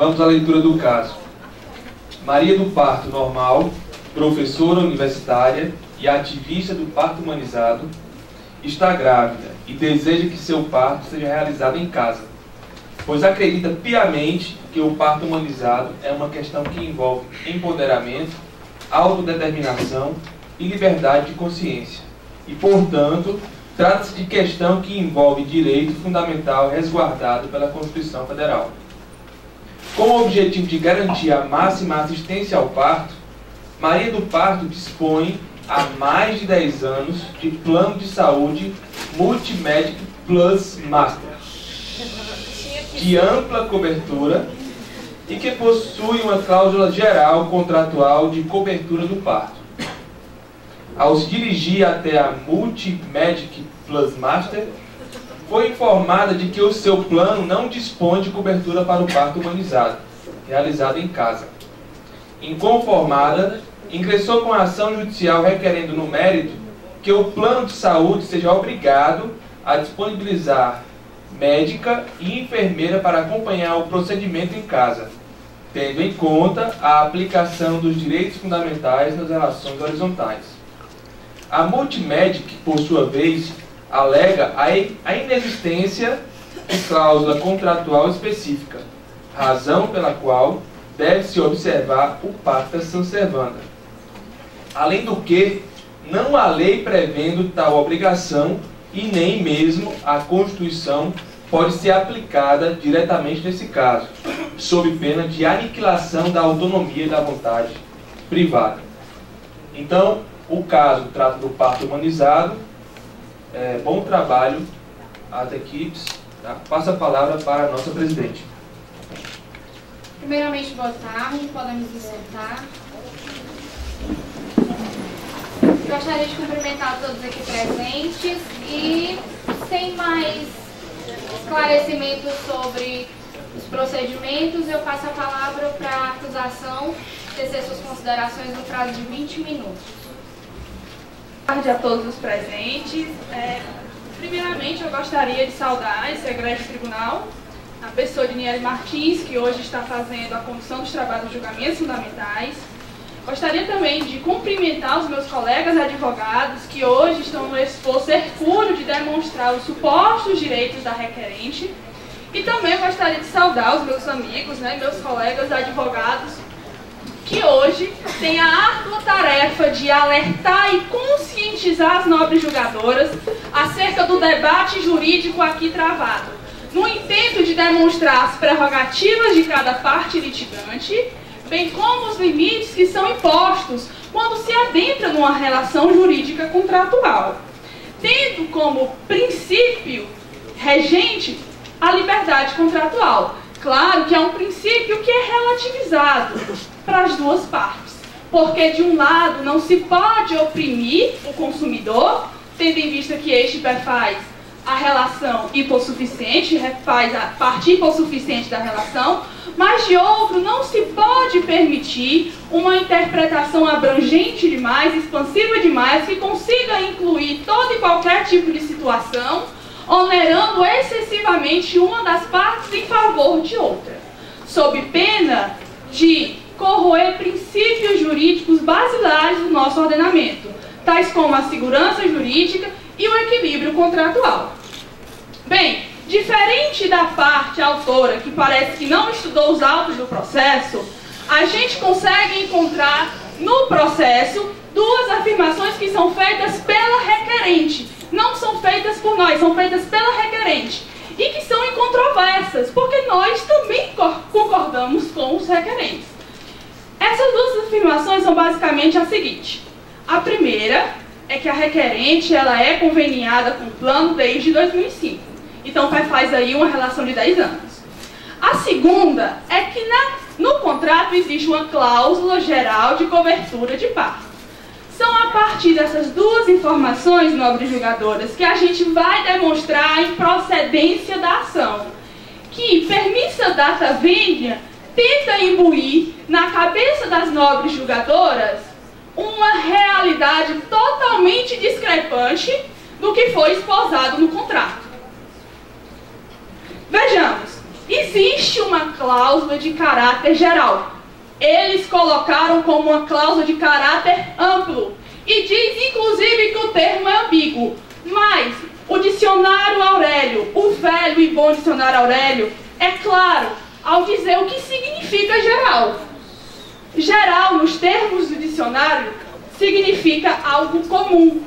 Vamos à leitura do caso. Maria do Parto Normal, professora universitária e ativista do parto humanizado, está grávida e deseja que seu parto seja realizado em casa, pois acredita piamente que o parto humanizado é uma questão que envolve empoderamento, autodeterminação e liberdade de consciência, e, portanto, trata-se de questão que envolve direito fundamental resguardado pela Constituição Federal. Com o objetivo de garantir a máxima assistência ao parto, Maria do Parto dispõe há mais de 10 anos de plano de saúde Multimedic Plus Master, de ampla cobertura e que possui uma cláusula geral contratual de cobertura do parto. Ao se dirigir até a Multimedic Plus Master, foi informada de que o seu plano não dispõe de cobertura para o parto humanizado, realizado em casa. Inconformada, ingressou com a ação judicial requerendo no mérito que o plano de saúde seja obrigado a disponibilizar médica e enfermeira para acompanhar o procedimento em casa, tendo em conta a aplicação dos direitos fundamentais nas relações horizontais. A Multimedic, por sua vez, alega a inexistência de cláusula contratual específica, razão pela qual deve-se observar o pacta sunt servanda. Além do que, não há lei prevendo tal obrigação e nem mesmo a Constituição pode ser aplicada diretamente nesse caso, sob pena de aniquilação da autonomia e da vontade privada. Então, o caso trata do parto humanizado. Bom trabalho às equipes. Tá? Passo a palavra para a nossa presidente. Primeiramente, boa tarde, podemos nos sentar. Gostaria de cumprimentar todos aqui presentes e, sem mais esclarecimentos sobre os procedimentos, eu passo a palavra para a acusação tecer suas considerações no prazo de 20 minutos. Boa tarde a todos os presentes. Primeiramente, eu gostaria de saudar esse egrégio tribunal, a pessoa de Niele Martins, que hoje está fazendo a condução dos trabalhos de julgamentos fundamentais. Gostaria também de cumprimentar os meus colegas advogados que hoje estão no esforço hercúleo de demonstrar os supostos direitos da requerente. E também gostaria de saudar os meus amigos, meus colegas advogados, que hoje têm a árdua tarefa de alertar e conscientizar as nobres julgadoras acerca do debate jurídico aqui travado, no intento de demonstrar as prerrogativas de cada parte litigante, bem como os limites que são impostos quando se adentra numa relação jurídica contratual, tendo como princípio regente a liberdade contratual. Claro que é um princípio que é relativizado para as duas partes, porque de um lado não se pode oprimir o consumidor, tendo em vista que este faz a relação hipossuficiente, faz a parte hipossuficiente da relação, mas de outro não se pode permitir uma interpretação abrangente demais, expansiva demais, que consiga incluir todo e qualquer tipo de situação, onerando excessivamente uma das partes em favor de outra, sob pena de corroer princípios jurídicos basilares do nosso ordenamento, tais como a segurança jurídica e o equilíbrio contratual. Bem, diferente da parte autora, que parece que não estudou os autos do processo, a gente consegue encontrar no processo duas afirmações que são feitas pela requerente. Não são feitas por nós, são feitas pela requerente. E que são incontroversas, porque nós também concordamos com os requerentes. Essas duas afirmações são basicamente a seguinte. A primeira é que a requerente ela é conveniada com o plano desde 2005. Então faz aí uma relação de 10 anos. A segunda é que no contrato existe uma cláusula geral de cobertura de parto. São a partir dessas duas informações, nobres julgadoras, que a gente vai demonstrar a improcedência da ação, que permissa data venia tenta imbuir na cabeça das nobres julgadoras uma realidade totalmente discrepante do que foi esposado no contrato. Vejamos, existe uma cláusula de caráter geral. Eles colocaram como uma cláusula de caráter amplo. E diz, inclusive, que o termo é ambíguo. Mas o dicionário Aurélio, o velho e bom dicionário Aurélio, é claro ao dizer o que significa geral. Geral, nos termos do dicionário, significa algo comum,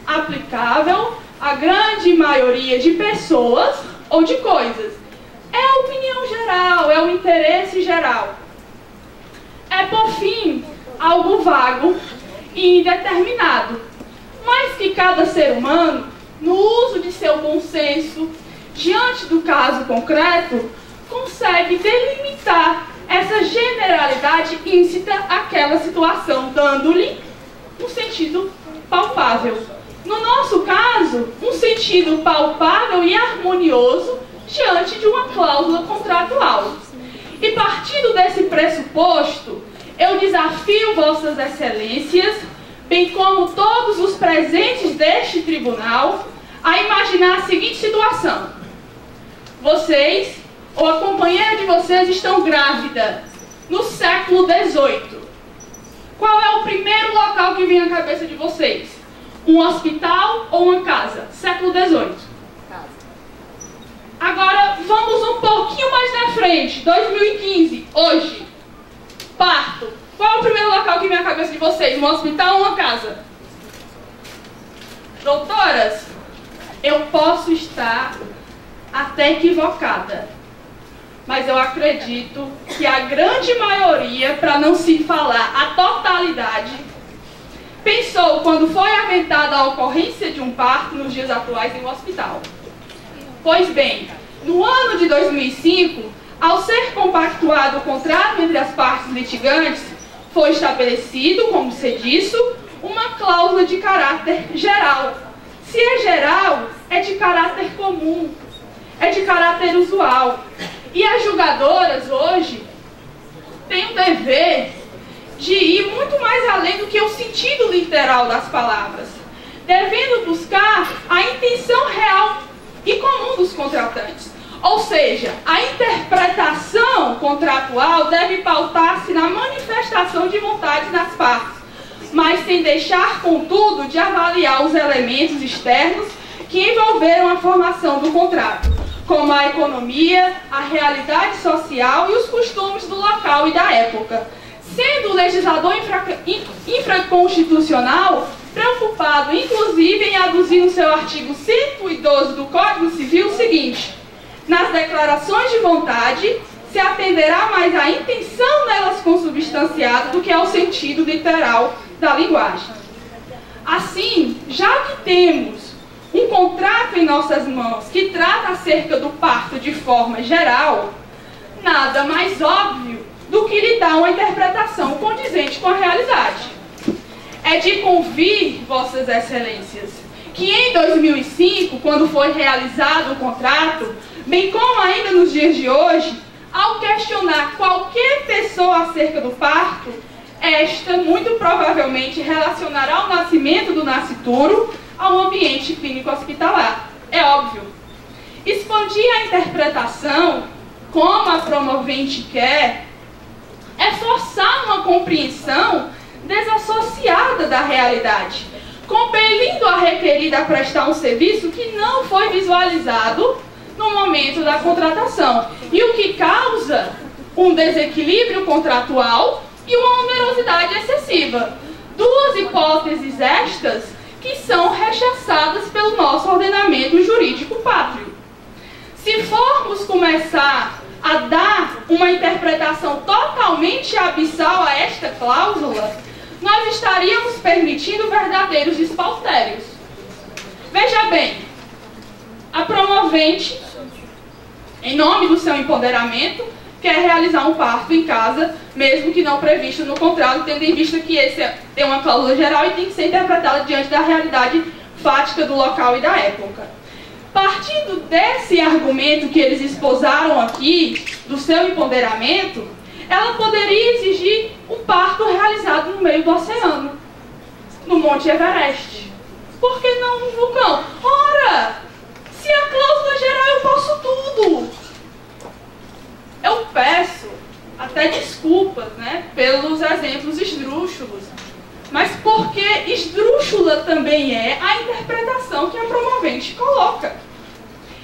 aplicável à grande maioria de pessoas ou de coisas. É a opinião geral, é o interesse geral. É, por fim, algo vago e indeterminado, mas que cada ser humano, no uso de seu bom senso, diante do caso concreto, consegue delimitar essa generalidade íncita àquela situação, dando-lhe um sentido palpável. No nosso caso, um sentido palpável e harmonioso diante de uma cláusula contratual. E partindo desse pressuposto, eu desafio Vossas Excelências, bem como todos os presentes deste tribunal, a imaginar a seguinte situação. Vocês, ou a companheira de vocês, estão grávida no século XVIII. Qual é o primeiro local que vem à cabeça de vocês? Um hospital ou uma casa? Século XVIII. Agora, vamos um pouquinho mais na frente, 2015, hoje. Parto. Qual é o primeiro local que vem à cabeça de vocês? Um hospital ou uma casa? Doutoras, eu posso estar até equivocada, mas eu acredito que a grande maioria, para não se falar a totalidade, pensou quando foi aventada a ocorrência de um parto nos dias atuais em um hospital. Pois bem, no ano de 2005, ao ser compactuado o contrato entre as partes litigantes, foi estabelecido, como se disse, uma cláusula de caráter geral. Se é geral, é de caráter comum, é de caráter usual. E as julgadoras hoje têm o dever de ir muito mais além do que o sentido literal das palavras, devendo buscar a intenção real e comum dos contratantes. Ou seja, a interpretação contratual deve pautar-se na manifestação de vontades das partes, mas sem deixar, contudo, de avaliar os elementos externos que envolveram a formação do contrato, como a economia, a realidade social e os costumes do local e da época, sendo o legislador infraconstitucional preocupado, inclusive, em aduzir no seu artigo 112 do Código Civil o seguinte: nas declarações de vontade se atenderá mais à intenção nelas consubstanciada do que ao sentido literal da linguagem. Assim, já que temos um contrato em nossas mãos que trata acerca do parto de forma geral, nada mais óbvio do que lhe dar uma interpretação condizente com a realidade. É de convir, Vossas Excelências, que em 2005, quando foi realizado o contrato, bem como ainda nos dias de hoje, ao questionar qualquer pessoa acerca do parto, esta muito provavelmente relacionará o nascimento do nascituro ao ambiente clínico hospitalar. É óbvio. Expandir a interpretação, como a promovente quer, é forçar uma compreensão desassociada da realidade, compelindo a requerida a prestar um serviço que não foi visualizado no momento da contratação, e o que causa um desequilíbrio contratual e uma onerosidade excessiva. Duas hipóteses estas que são rechaçadas pelo nosso ordenamento jurídico pátrio. Se formos começar a dar uma interpretação totalmente abissal a esta cláusula, nós estaríamos permitindo verdadeiros despautérios. Veja bem, a promovente, em nome do seu empoderamento, quer realizar um parto em casa, mesmo que não previsto no contrato, tendo em vista que esse tem uma cláusula geral e tem que ser interpretado diante da realidade fática do local e da época. Partindo desse argumento que eles esposaram aqui, do seu empoderamento, ela poderia exigir um parto realizado no meio do oceano, no Monte Everest. Por que não no vulcão? Ora, se a cláusula geral eu posso tudo. peço até desculpas, né, pelos exemplos esdrúxulos, mas porque esdrúxula também é a interpretação que a promovente coloca.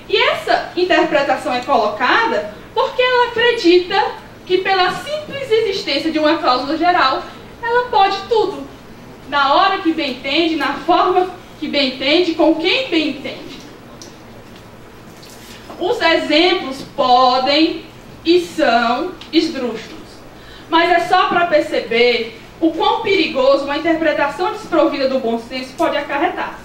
E essa interpretação é colocada porque ela acredita que pela simples existência de uma cláusula geral, ela pode tudo, na hora que bem entende, na forma que bem entende, com quem bem entende. Os exemplos podem e são esdrúxulos, mas é só para perceber o quão perigoso uma interpretação desprovida do bom senso pode acarretar.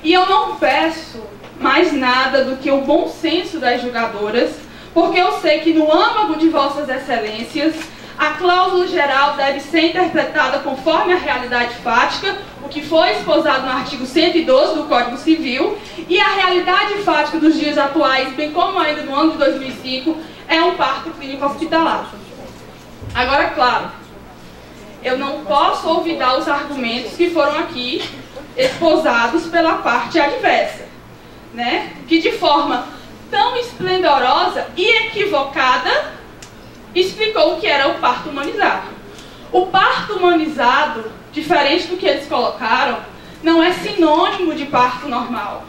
E eu não peço mais nada do que o bom senso das julgadoras, porque eu sei que no âmago de vossas excelências, a cláusula geral deve ser interpretada conforme a realidade fática, o que foi esposado no artigo 112 do Código Civil, e a realidade fática dos dias atuais, bem como ainda no ano de 2005, é um parto clínico hospitalar. Agora, claro, eu não posso olvidar os argumentos que foram aqui esposados pela parte adversa, né? Que de forma tão esplendorosa e equivocada explicou o que era o parto humanizado. O parto humanizado, diferente do que eles colocaram, não é sinônimo de parto normal.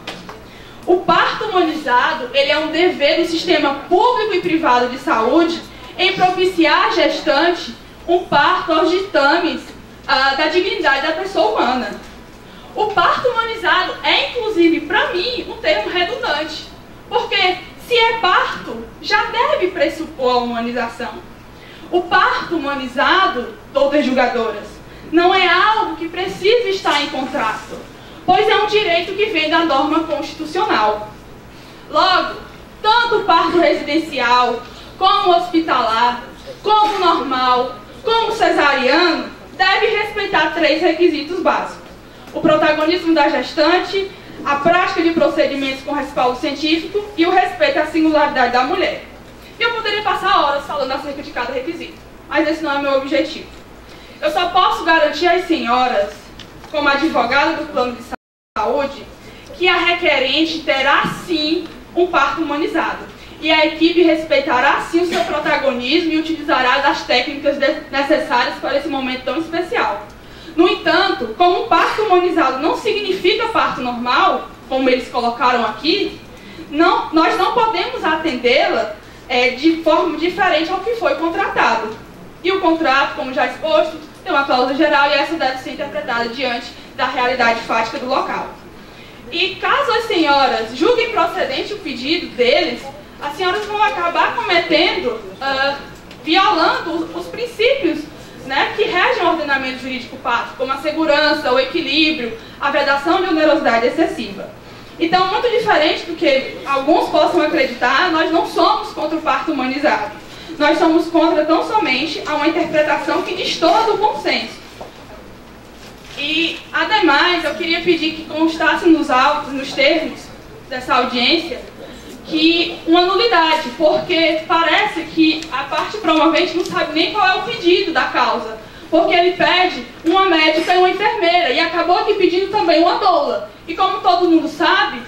O parto humanizado, ele é um dever do sistema público e privado de saúde em propiciar à gestante um parto aos ditames da dignidade da pessoa humana. O parto humanizado é, inclusive, para mim, um termo redundante, porque se é parto, já deve pressupor a humanização. O parto humanizado, doutas julgadoras, não é algo que precisa estar em contrato, pois é um direito que vem da norma constitucional. Logo, tanto o parto residencial, como hospitalar, como normal, como cesariano, deve respeitar 3 requisitos básicos: o protagonismo da gestante, a prática de procedimentos com respaldo científico e o respeito à singularidade da mulher. Eu poderia passar horas falando acerca de cada requisito, mas esse não é o meu objetivo. Eu só posso garantir às senhoras, como advogada do plano de saúde, que a requerente terá sim um parto humanizado, e a equipe respeitará sim o seu protagonismo e utilizará das técnicas necessárias para esse momento tão especial. No entanto, como parto humanizado não significa parto normal, como eles colocaram aqui, nós não podemos atendê-la de forma diferente ao que foi contratado. E o contrato, como já exposto, tem uma cláusula geral e essa deve ser interpretada diante da realidade fática do local. E caso as senhoras julguem procedente o pedido deles, as senhoras vão acabar cometendo, violando os princípios, né, que regem o ordenamento jurídico pátrio, como a segurança, o equilíbrio, a vedação de onerosidade excessiva. Então, muito diferente do que alguns possam acreditar, nós não somos contra o parto humanizado. Nós somos contra tão somente a uma interpretação que destoa do bom senso. E, ademais, eu queria pedir que constasse nos autos, nos termos dessa audiência, que uma nulidade, porque parece que a parte promovente não sabe nem qual é o pedido da causa, porque ele pede uma médica e uma enfermeira, e acabou aqui pedindo também uma doula. E como todo mundo sabe,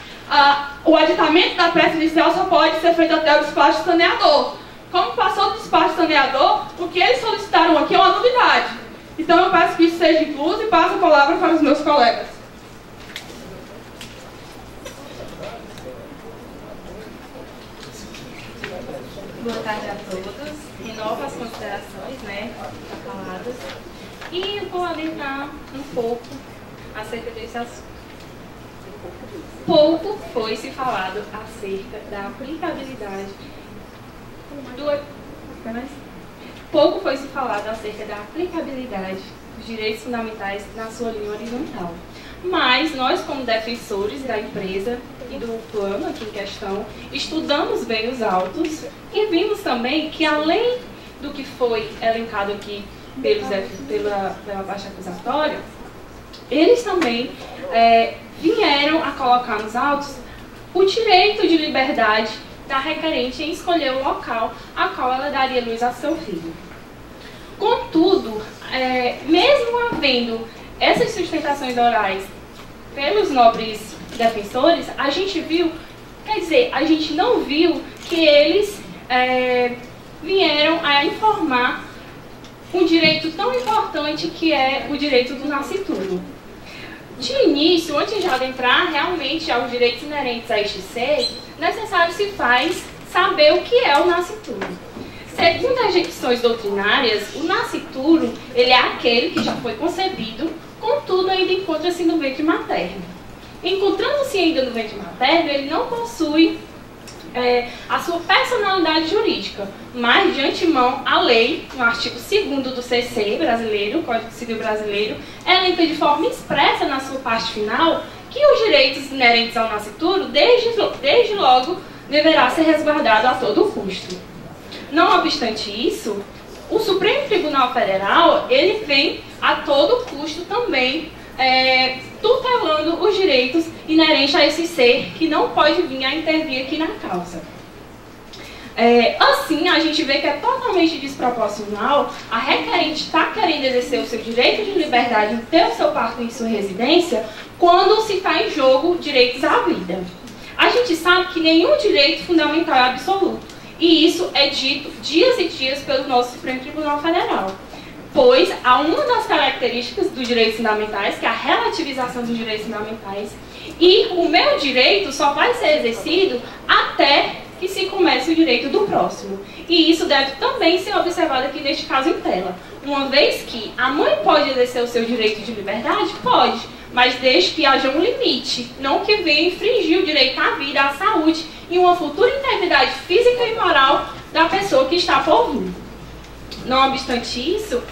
o aditamento da peça inicial só pode ser feito até o despacho saneador. Como passou do despacho saneador, o que eles solicitaram aqui é uma nulidade. Então eu peço que isso seja incluso e passo a palavra para os meus colegas. Boa tarde a todos. Renovo as considerações, né, faladas. E vou adentrar um pouco acerca desse assunto. Pouco foi se falado acerca da aplicabilidade Pouco foi se falado acerca da aplicabilidade dos direitos fundamentais na sua linha horizontal. Mas nós, como defensores da empresa e do plano aqui em questão, estudamos bem os autos e vimos também que, além do que foi elencado aqui pela parte acusatória, eles também vieram a colocar nos autos o direito de liberdade da requerente em escolher o local a qual ela daria luz a seu filho. Contudo, mesmo havendo essas sustentações orais pelos nobres defensores, a gente viu, a gente não viu que eles vieram a informar um direito tão importante que é o direito do nascituro. De início, antes de adentrar realmente aos direitos inerentes a este ser, necessário se faz saber o que é o nascituro. Segundo as instituições doutrinárias, o nascituro ele é aquele que já foi concebido, contudo ainda encontra-se no ventre materno. Encontrando-se ainda no ventre materno, ele não possui a sua personalidade jurídica, mas de antemão a lei, no artigo 2º do CC brasileiro, Código Civil Brasileiro, elenca de forma expressa na sua parte final que os direitos inerentes ao nascituro, desde logo, deverá ser resguardado a todo custo. Não obstante isso, o Supremo Tribunal Federal, ele vem a todo custo também tutelando os direitos inerentes a esse ser que não pode vir a intervir aqui na causa. Assim, a gente vê que é totalmente desproporcional a requerente estar querendo exercer o seu direito de liberdade em ter o seu parto em sua residência quando se está em jogo direitos à vida. A gente sabe que nenhum direito fundamental é absoluto, e isso é dito dias e dias pelo nosso Supremo Tribunal Federal. Pois há uma das características dos direitos fundamentais, que é a relativização dos direitos fundamentais, e o meu direito só vai ser exercido até que se comece o direito do próximo. E isso deve também ser observado aqui neste caso em tela. Uma vez que a mãe pode exercer o seu direito de liberdade, pode, mas desde que haja um limite, não que venha infringir o direito à vida, à saúde e uma futura integridade física e moral da pessoa que está por vir. Não obstante isso,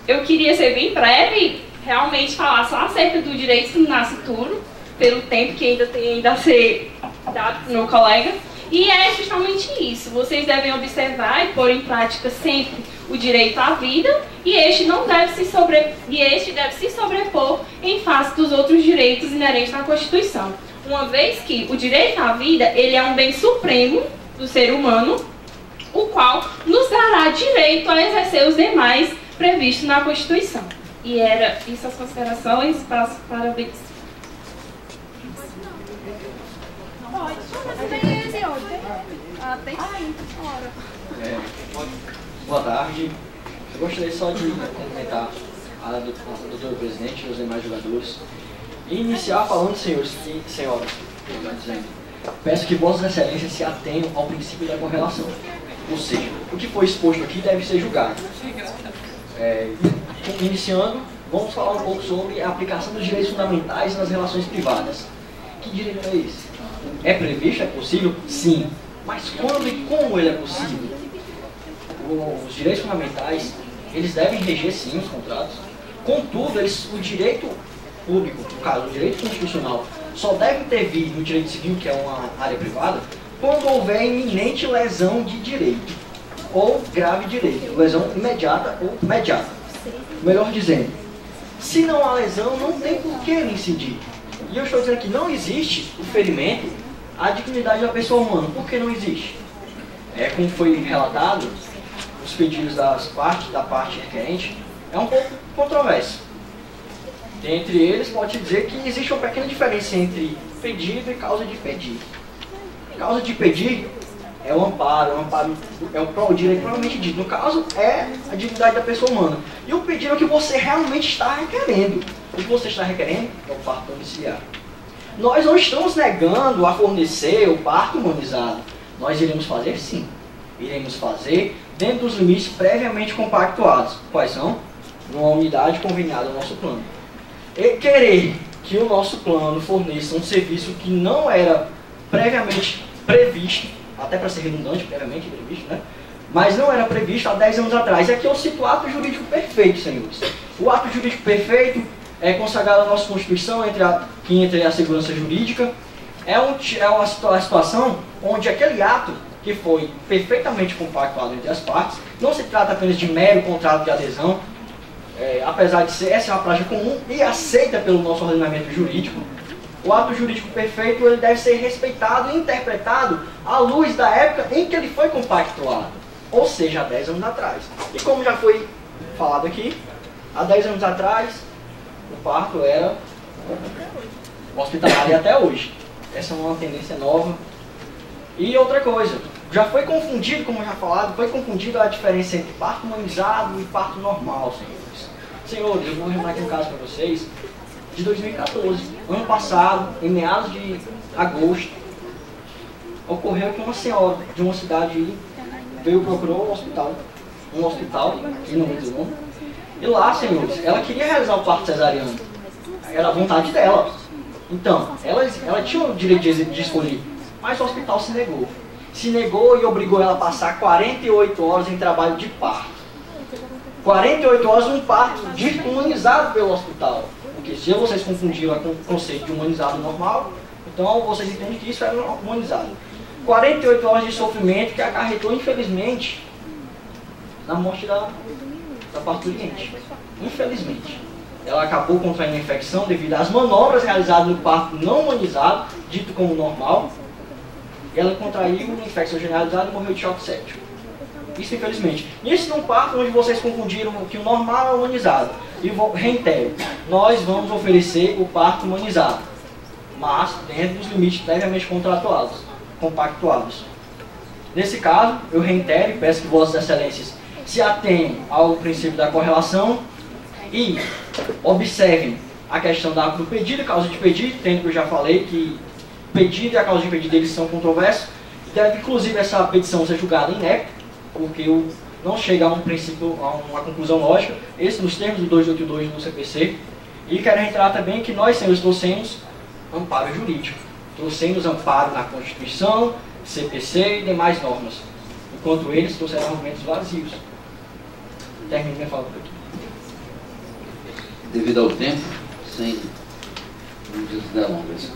eu queria ser bem breve e realmente falar só acerca do direito do nascituro, pelo tempo que ainda tem a ser dado para o meu colega. E é justamente isso, vocês devem observar e pôr em prática sempre o direito à vida, e este deve se sobrepor em face dos outros direitos inerentes à Constituição. Uma vez que o direito à vida, ele é um bem supremo do ser humano, o qual nos dará direito a exercer os demais previstos na Constituição. E era isso as considerações, passo para a Beatriz. Boa tarde. Eu gostaria só de cumprimentar a doutora presidente e os demais jogadores. E iniciar falando, senhores e senhoras, peço que vossas excelências se atenham ao princípio da correlação. Ou seja, o que foi exposto aqui deve ser julgado. Iniciando, vamos falar um pouco sobre a aplicação dos direitos fundamentais nas relações privadas. Que direito é esse? É previsto? É possível? Sim. Mas quando e como ele é possível? Os direitos fundamentais, eles devem reger sim os contratos. Contudo, o direito público, no caso, o direito constitucional, só deve intervir no direito civil, que é uma área privada, quando houver iminente lesão de direito, ou grave direito, lesão imediata ou imediata. Melhor dizendo, se não há lesão, não tem por que ele incidir. E eu estou dizendo que não existe o ferimento à dignidade da pessoa humana. Por que não existe? Como foi relatado, os pedidos da parte requerente, é um pouco controverso. Dentre eles, pode dizer que existe uma pequena diferença entre pedido e causa de pedir. Causa de pedir é o amparo é o direito propriamente dito. No caso, é a dignidade da pessoa humana. E o pedido é o que você realmente está requerendo. O que você está requerendo é o parto domiciliar. Nós não estamos negando a fornecer o parto humanizado. Nós iremos fazer sim. Iremos fazer dentro dos limites previamente compactuados. Quais são? Numa unidade conveniada ao nosso plano. E querer que o nosso plano forneça um serviço que não era previamente previsto, até para ser redundante, previamente previsto, né? Mas não era previsto há 10 anos atrás. E aqui eu cito o ato jurídico perfeito, senhores. O ato jurídico perfeito é consagrado na nossa Constituição, que entre a segurança jurídica. É uma situação onde aquele ato que foi perfeitamente compactuado entre as partes, não se trata apenas de mero contrato de adesão, apesar de ser essa é uma prática comum e aceita pelo nosso ordenamento jurídico. O ato jurídico perfeito ele deve ser respeitado e interpretado à luz da época em que ele foi compactuado, ou seja, há 10 anos atrás. E como já foi falado aqui, há 10 anos atrás, o parto era hospitalar e até hoje. Essa é uma tendência nova. E outra coisa, já foi confundido, como já falado, foi confundido a diferença entre parto humanizado e parto normal, senhores. Senhores, eu vou lembrar aqui um caso para vocês, de 2014, ano passado, em meados de agosto, ocorreu que uma senhora de uma cidade procurou um hospital, que não vou dizer o nome, e lá, senhores, ela queria realizar o parto cesariano, era a vontade dela. Então, ela tinha o direito de escolher, mas o hospital se negou. Se negou e obrigou ela a passar 48 horas em trabalho de parto. 48 horas um parto dito humanizado pelo hospital. Porque se vocês confundiram com o conceito de humanizado normal, então vocês entendem que isso era humanizado. 48 horas de sofrimento que acarretou, infelizmente, na morte da parturiente. Infelizmente. Ela acabou contraindo a infecção devido às manobras realizadas no parto não humanizado, dito como normal. Ela contraiu uma infecção generalizada e morreu de choque séptico. Isso, infelizmente. Isso num parto onde vocês confundiram que o normal é humanizado. E reitero, nós vamos oferecer o parto humanizado, mas dentro dos limites previamente compactuados. Nesse caso, eu reitero e peço que Vossas Excelências se atenham ao princípio da correlação e observem a questão do pedido e causa de pedido, tendo que eu já falei que o pedido e a causa de pedido deles são controversos. Deve, inclusive, essa petição ser julgada inédita, porque não chega a um princípio, a uma conclusão lógica, esse nos termos do 282 do CPC. E quero reiterar também que nós, senhores, trouxemos amparo jurídico. Trouxemos amparo na Constituição, CPC e demais normas, enquanto eles trouxeram argumentos vazios. Termino minha fala por aqui. Devido ao tempo, sem delongas.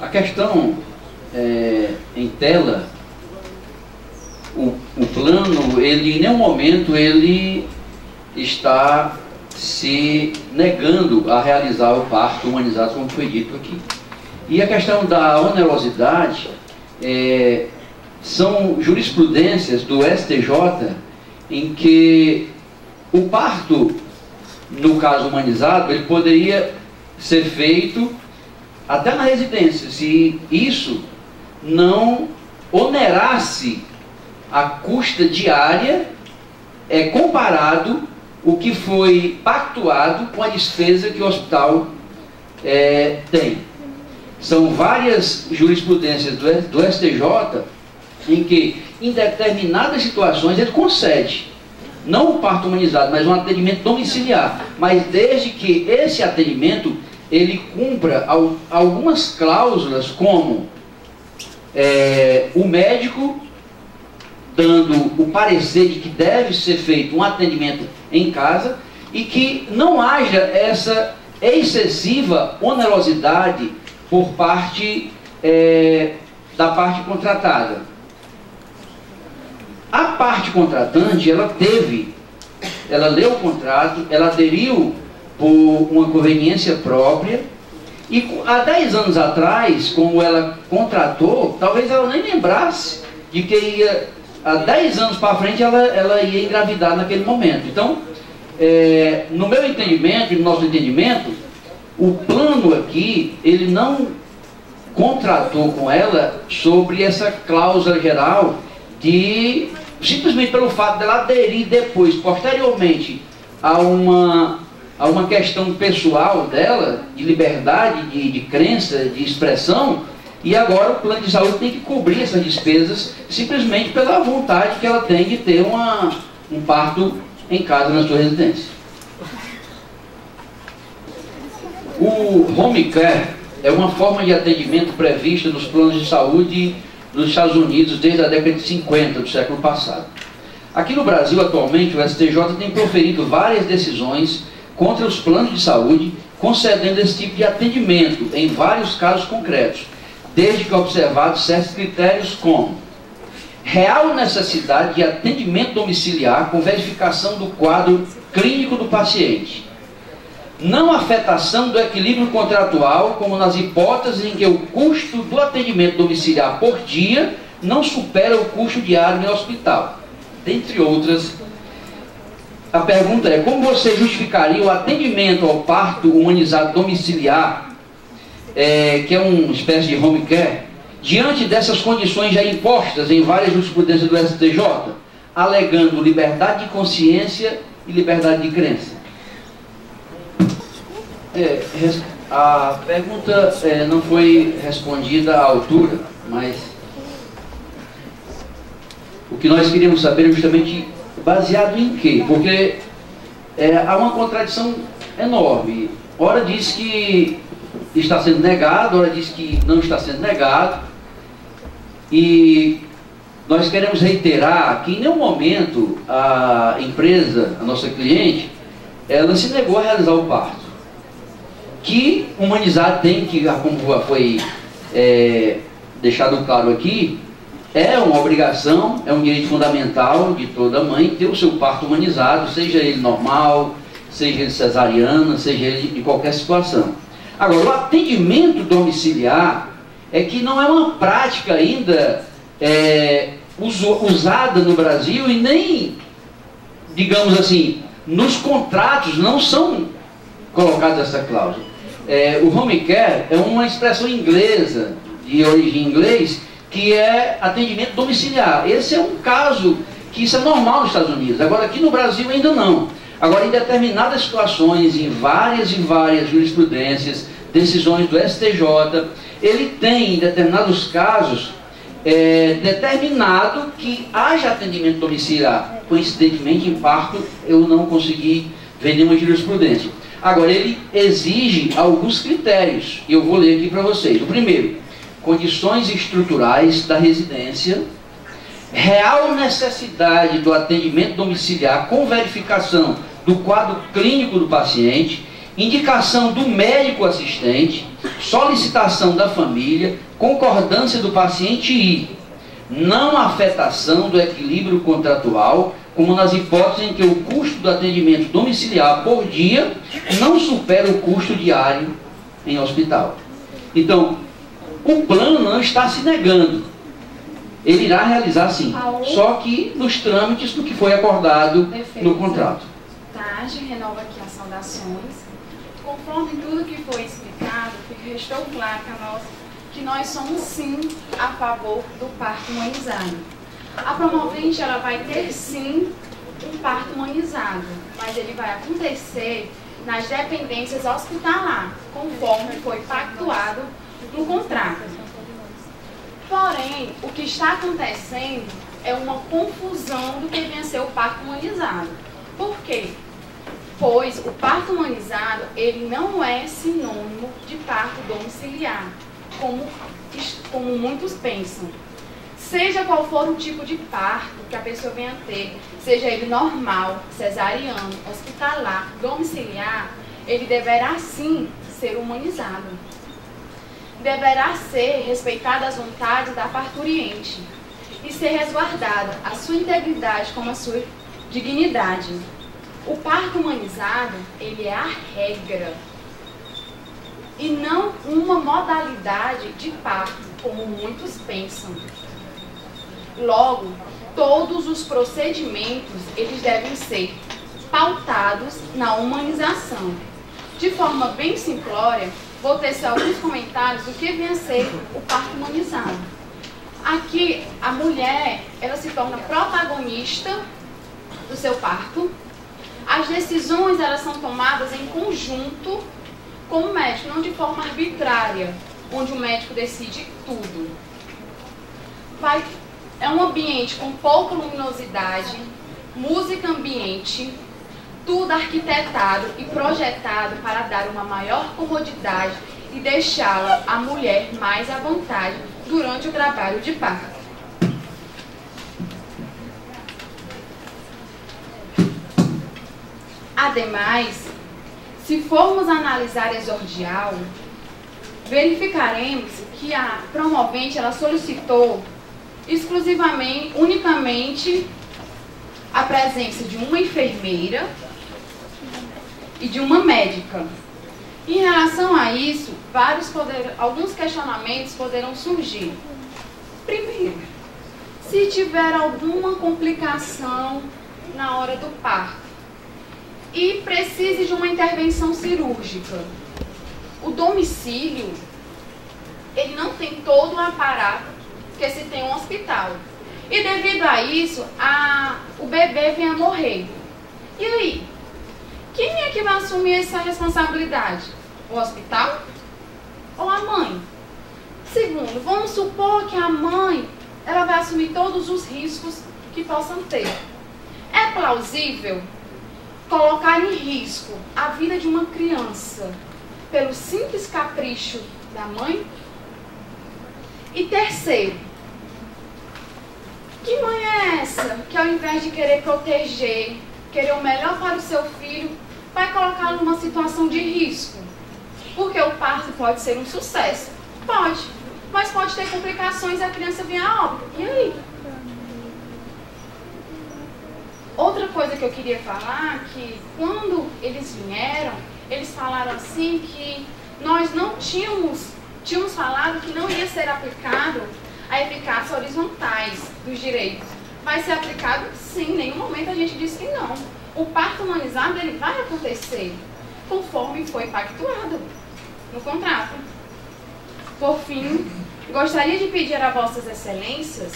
A questão em tela, o plano, ele em nenhum momento ele está se negando a realizar o parto humanizado, como foi dito aqui. E a questão da onerosidade são jurisprudências do STJ em que o parto, no caso humanizado, ele poderia ser feito até na residência, se isso não onerasse a custa diária comparado o que foi pactuado com a despesa que o hospital tem. São várias jurisprudências do STJ em que, em determinadas situações, ele concede não o parto humanizado, mas um atendimento domiciliar, mas desde que esse atendimento ele cumpra algumas cláusulas, como o médico dando o parecer de que deve ser feito um atendimento em casa e que não haja essa excessiva onerosidade por parte da parte contratada. A parte contratante, ela leu o contrato, ela aderiu por uma conveniência própria e há 10 anos atrás, como ela contratou, talvez ela nem lembrasse de que há 10 anos para frente ela ia engravidar naquele momento. Então, no meu entendimento e no nosso entendimento, o plano aqui, ele não contratou com ela sobre essa cláusula geral de, simplesmente pelo fato dela aderir depois, posteriormente, a uma questão pessoal dela, de liberdade, de crença, de expressão, e agora o plano de saúde tem que cobrir essas despesas simplesmente pela vontade que ela tem de ter um parto em casa na sua residência. O home care é uma forma de atendimento prevista nos planos de saúde dos Estados Unidos desde a década de 50 do século passado. Aqui no Brasil, atualmente, o STJ tem proferido várias decisões contra os planos de saúde, concedendo esse tipo de atendimento em vários casos concretos, desde que observados certos critérios como real necessidade de atendimento domiciliar com verificação do quadro clínico do paciente, não afetação do equilíbrio contratual, como nas hipóteses em que o custo do atendimento domiciliar por dia não supera o custo diário no hospital, dentre outras. A pergunta é: como você justificaria o atendimento ao parto humanizado domiciliar que é uma espécie de home care, diante dessas condições já impostas em várias jurisprudências do STJ, alegando liberdade de consciência e liberdade de crença? A pergunta não foi respondida à altura, mas o que nós queríamos saber é justamente baseado em quê? Porque há uma contradição enorme. Ora diz que está sendo negado, ora diz que não está sendo negado, e nós queremos reiterar que em nenhum momento a empresa, a nossa cliente, ela se negou a realizar o parto. Que humanizar tem que, como foi deixado claro aqui, é uma obrigação, é um direito fundamental de toda mãe ter o seu parto humanizado, seja ele normal, seja ele cesariana, seja ele de qualquer situação. Agora, o atendimento domiciliar é que não é uma prática ainda usada no Brasil, e nem, digamos assim, nos contratos não são colocadas essa cláusula. O home care é uma expressão inglesa, de origem inglês, que é atendimento domiciliar. Esse é um caso que isso é normal nos Estados Unidos. Agora, aqui no Brasil ainda não. Agora, em determinadas situações, em várias e várias jurisprudências, decisões do STJ, ele tem, em determinados casos, determinado que haja atendimento domiciliar. Coincidentemente, em parto, eu não consegui ver nenhuma jurisprudência. Agora, ele exige alguns critérios, e eu vou ler aqui para vocês. O primeiro, condições estruturais da residência, real necessidade do atendimento domiciliar com verificação do quadro clínico do paciente, indicação do médico assistente, solicitação da família, concordância do paciente e não afetação do equilíbrio contratual, como nas hipóteses em que o custo do atendimento domiciliar por dia não supera o custo diário em hospital. Então, o plano não está se negando. Ele irá realizar sim, só que nos trâmites do que foi acordado no contrato. Tarde, renova aqui as saudações. Conforme tudo que foi explicado, restou claro que nós somos sim a favor do parto humanizado. A promovente ela vai ter sim um parto humanizado, mas ele vai acontecer nas dependências hospitalares, conforme foi pactuado no contrato. Porém, o que está acontecendo é uma confusão do que vem a ser o parto humanizado. Por quê? Pois o parto humanizado, ele não é sinônimo de parto domiciliar, como muitos pensam. Seja qual for o tipo de parto que a pessoa venha a ter, seja ele normal, cesariano, hospitalar, domiciliar, ele deverá sim ser humanizado. Deverá ser respeitada as vontades da parturiente e ser resguardada a sua integridade como a sua dignidade. O parto humanizado, ele é a regra e não uma modalidade de parto, como muitos pensam. Logo, todos os procedimentos, eles devem ser pautados na humanização. De forma bem simplória, vou tecer alguns comentários do que vem a ser o parto humanizado. Aqui, a mulher, ela se torna protagonista do seu parto. As decisões, elas são tomadas em conjunto com o médico, não de forma arbitrária, onde o médico decide tudo. É um ambiente com pouca luminosidade, música ambiente, tudo arquitetado e projetado para dar uma maior comodidade e deixá-la, a mulher, mais à vontade durante o trabalho de parto. Ademais, se formos analisar exordial, verificaremos que a promovente ela solicitou exclusivamente, unicamente, a presença de uma enfermeira e de uma médica. Em relação a isso, alguns questionamentos poderão surgir. Primeiro, se tiver alguma complicação na hora do parto e precise de uma intervenção cirúrgica, o domicílio ele não tem todo o aparato que se tem um hospital. E devido a isso, o bebê vem a morrer. E aí? Quem é que vai assumir essa responsabilidade? O hospital ou a mãe? Segundo, vamos supor que a mãe ela vai assumir todos os riscos que possam ter. É plausível colocar em risco a vida de uma criança pelo simples capricho da mãe? E terceiro, que mãe é essa que ao invés de querer proteger, querer o melhor para o seu filho, vai colocá-lo numa situação de risco? Porque o parto pode ser um sucesso, pode, mas pode ter complicações e a criança vir a óbito. E aí? Outra coisa que eu queria falar, que quando eles vieram, eles falaram assim que nós não tínhamos falado que não ia ser aplicado a eficácia horizontais dos direitos. Vai ser aplicado sim, em nenhum momento a gente disse que não. O parto humanizado ele vai acontecer conforme foi pactuado no contrato. Por fim, gostaria de pedir a vossas excelências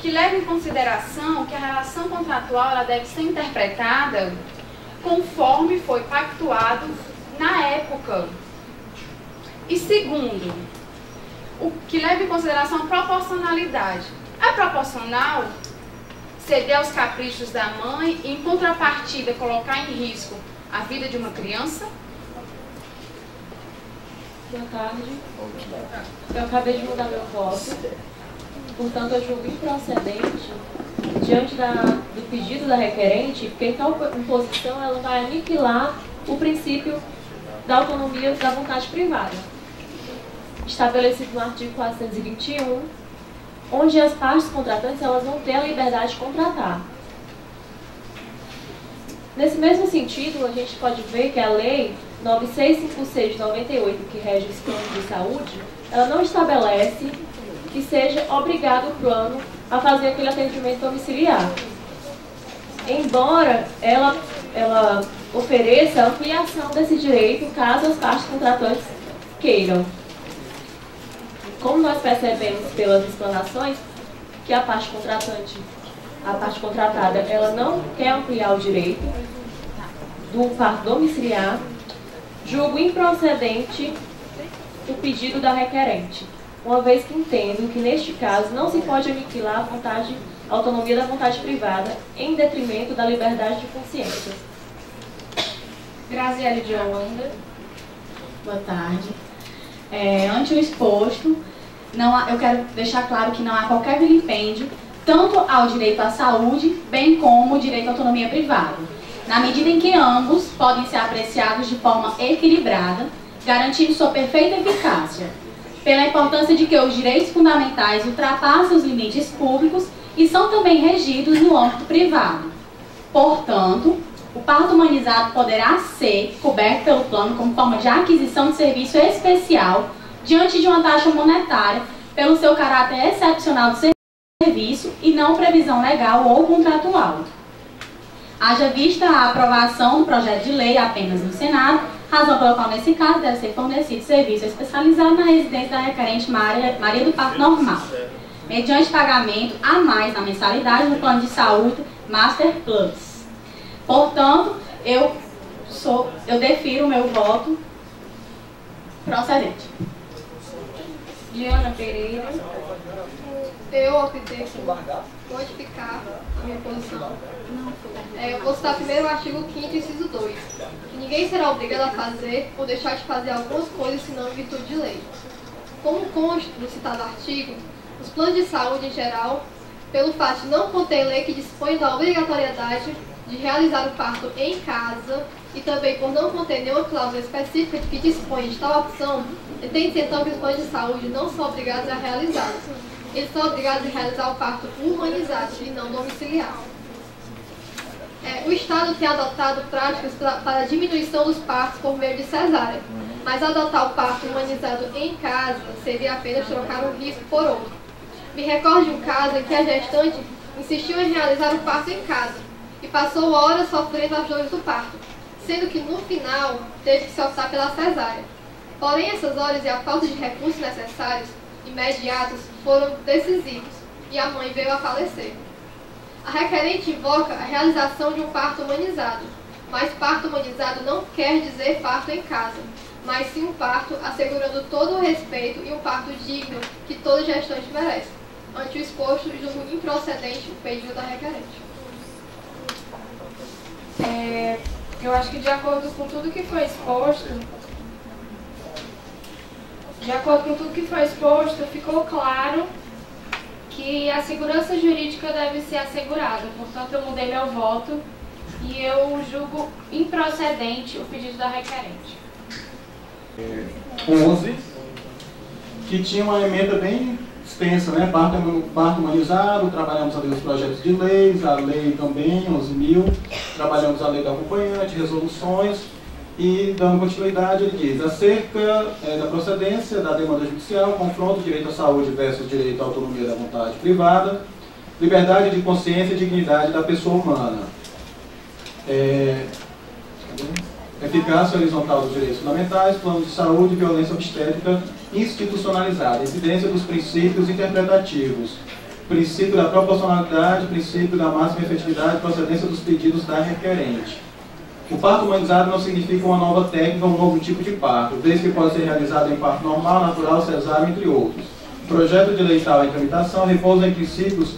que levem em consideração que a relação contratual ela deve ser interpretada conforme foi pactuado na época. E segundo, o que leva em consideração a proporcionalidade. É proporcional ceder aos caprichos da mãe e, em contrapartida, colocar em risco a vida de uma criança? Boa tarde. Eu acabei de mudar meu voto. Portanto, eu julgo improcedente, diante do pedido da requerente, porque em tal imposição ela vai aniquilar o princípio da autonomia da vontade privada, estabelecido no artigo 421, onde as partes contratantes elas vão ter a liberdade de contratar. Nesse mesmo sentido, a gente pode ver que a Lei 9656 de 98, que rege os planos de saúde, ela não estabelece que seja obrigado o plano a fazer aquele atendimento domiciliar. Embora ela ofereça a ampliação desse direito caso as partes contratantes queiram. Como nós percebemos pelas explanações que a parte contratada, ela não quer ampliar o direito do parto domiciliar, julgo improcedente o pedido da requerente, uma vez que entendo que, neste caso, não se pode aniquilar a autonomia da vontade privada em detrimento da liberdade de consciência. Graziele de Holanda. Boa tarde. Ante o exposto, eu quero deixar claro que não há qualquer vilipêndio tanto ao direito à saúde, bem como o direito à autonomia privada, na medida em que ambos podem ser apreciados de forma equilibrada, garantindo sua perfeita eficácia, pela importância de que os direitos fundamentais ultrapassam os limites públicos e são também regidos no âmbito privado. Portanto, o parto humanizado poderá ser coberto pelo plano como forma de aquisição de serviço especial diante de uma taxa monetária pelo seu caráter excepcional de serviço e não previsão legal ou contratual. Haja vista a aprovação do projeto de lei apenas no Senado, razão pela qual, nesse caso, deve ser fornecido serviço especializado na residência da requerente Maria do Parto Normal, mediante pagamento a mais na mensalidade no plano de saúde Master Plus. Portanto, eu defiro o meu voto procedente. Diana Pereira. Eu optei por modificar a minha posição. Eu vou citar primeiro o artigo 5º, inciso 2. Que ninguém será obrigado a fazer ou deixar de fazer algumas coisas senão em virtude de lei. Como consta no citado artigo, os planos de saúde em geral, pelo fato de não conter lei que dispõe da obrigatoriedade de realizar o parto em casa e também por não conter nenhuma cláusula específica que dispõe de tal opção, entende-se então que os planos de saúde não são obrigados a realizá-los. Eles são obrigados a realizar o parto humanizado e não domiciliar. O Estado tem adotado práticas para a diminuição dos partos por meio de cesárea, mas adotar o parto humanizado em casa seria apenas trocar um risco por outro. Me recordo de um caso em que a gestante insistiu em realizar o parto em casa e passou horas sofrendo as dores do parto, sendo que no final teve que se optar pela cesárea. Porém, essas horas e a falta de recursos necessários, imediatos, foram decisivos, e a mãe veio a falecer. A requerente invoca a realização de um parto humanizado, mas parto humanizado não quer dizer parto em casa, mas sim um parto assegurando todo o respeito e um parto digno que toda gestante merece. Ante o exposto, julgo improcedente o pedido da requerente. Eu acho que de acordo com tudo que foi exposto, ficou claro que a segurança jurídica deve ser assegurada. Portanto, eu mudei meu voto e eu julgo improcedente o pedido da requerente. 11, que tinha uma emenda bem extensa, né? Parto humanizado, trabalhamos ali os projetos de leis, a lei também, 11.000, trabalhamos a lei do acompanhante, resoluções, e dando continuidade, ele diz: acerca da procedência da demanda judicial, confronto direito à saúde versus direito à autonomia da vontade privada, liberdade de consciência e dignidade da pessoa humana. Eficácia horizontal dos direitos fundamentais, plano de saúde e violência obstétrica institucionalizada, incidência dos princípios interpretativos, princípio da proporcionalidade, princípio da máxima efetividade, procedência dos pedidos da requerente. O parto humanizado não significa uma nova técnica ou um novo tipo de parto, desde que pode ser realizado em parto normal, natural, cesáreo, entre outros. O projeto de lei tal em tramitação repousa em princípios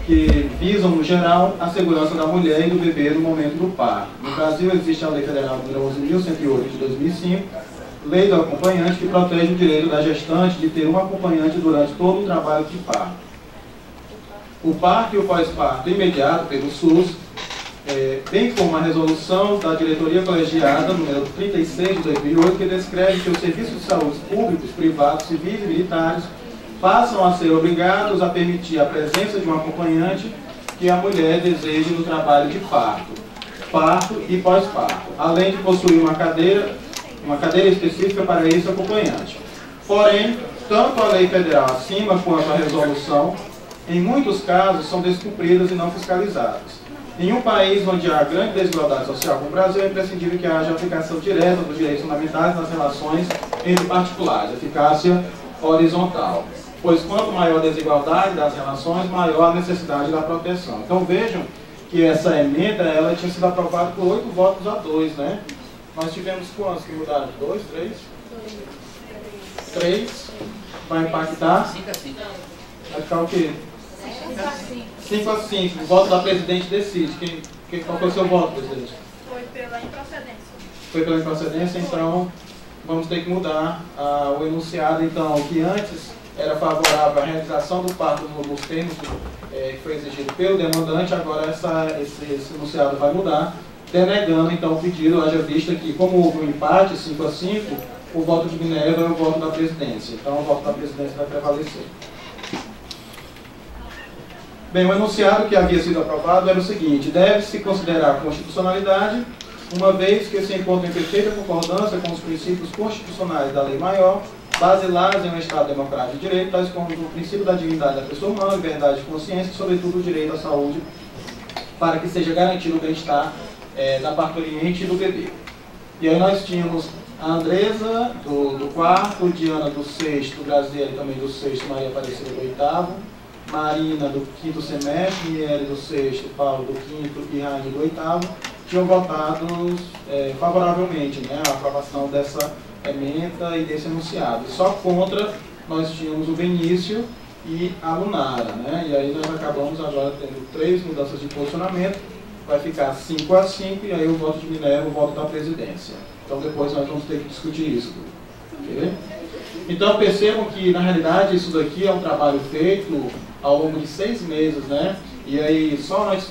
que visam, no geral, a segurança da mulher e do bebê no momento do parto. No Brasil, existe a Lei Federal nº 11.108 de 2005, Lei do Acompanhante, que protege o direito da gestante de ter um acompanhante durante todo o trabalho de parto. O parto e o pós-parto imediato pelo SUS, bem como a resolução da diretoria colegiada, número 36 de 2008, que descreve que os serviços de saúde públicos, privados, civis e militares passam a ser obrigados a permitir a presença de um acompanhante que a mulher deseje no trabalho de parto e pós-parto, além de possuir uma cadeira específica para esse acompanhante. Porém, tanto a lei federal acima quanto a resolução, em muitos casos, são descumpridas e não fiscalizadas. Em um país onde há grande desigualdade social como o Brasil, é imprescindível que haja aplicação direta dos direitos fundamentais nas relações entre particulares, eficácia horizontal. Pois quanto maior a desigualdade das relações, maior a necessidade da proteção. Então vejam que essa emenda ela tinha sido aprovada por 8 votos a 2, né? Nós tivemos quantos que mudaram? 2, 3? 3. Vai impactar? 5 a 5. Vai ficar o quê? 5 a 5. O voto da presidente decide. Qual foi o seu voto, presidente? Foi pela improcedência. Foi pela improcedência, então vamos ter que mudar o enunciado, então, que antes era favorável à realização do parto nos termos que foi exigido pelo demandante, agora esse enunciado vai mudar, denegando então o pedido, haja vista que, como houve um empate, 5 a 5, o voto de Minerva é o voto da presidência. Então o voto da presidência vai prevalecer. Bem, o enunciado que havia sido aprovado era o seguinte: deve-se considerar a constitucionalidade, uma vez que se encontra em perfeita concordância com os princípios constitucionais da lei maior, basilares em um Estado democrático de direito, tais como o princípio da dignidade da pessoa humana, liberdade de consciência e, sobretudo, o direito à saúde, para que seja garantido o bem-estar da parturiente e do bebê. E aí nós tínhamos a Andresa, do 4º, Diana, do 6º, Graziele também do 6º, Maria Aparecida do 8º, Marina, do 5º semestre, Miele, do 6º, Paulo, do 5º e Raine, do 8º, tinham votado favoravelmente, né, a aprovação dessa emenda e desse enunciado. E só contra nós tínhamos o Benício e a Lunara, né? E aí nós acabamos agora tendo 3 mudanças de posicionamento, vai ficar 5 a 5 e aí o voto de Minerva, o voto da presidência. Então depois nós vamos ter que discutir isso. Okay? Então percebam que na realidade isso daqui é um trabalho feito ao longo de 6 meses, né? E aí só nós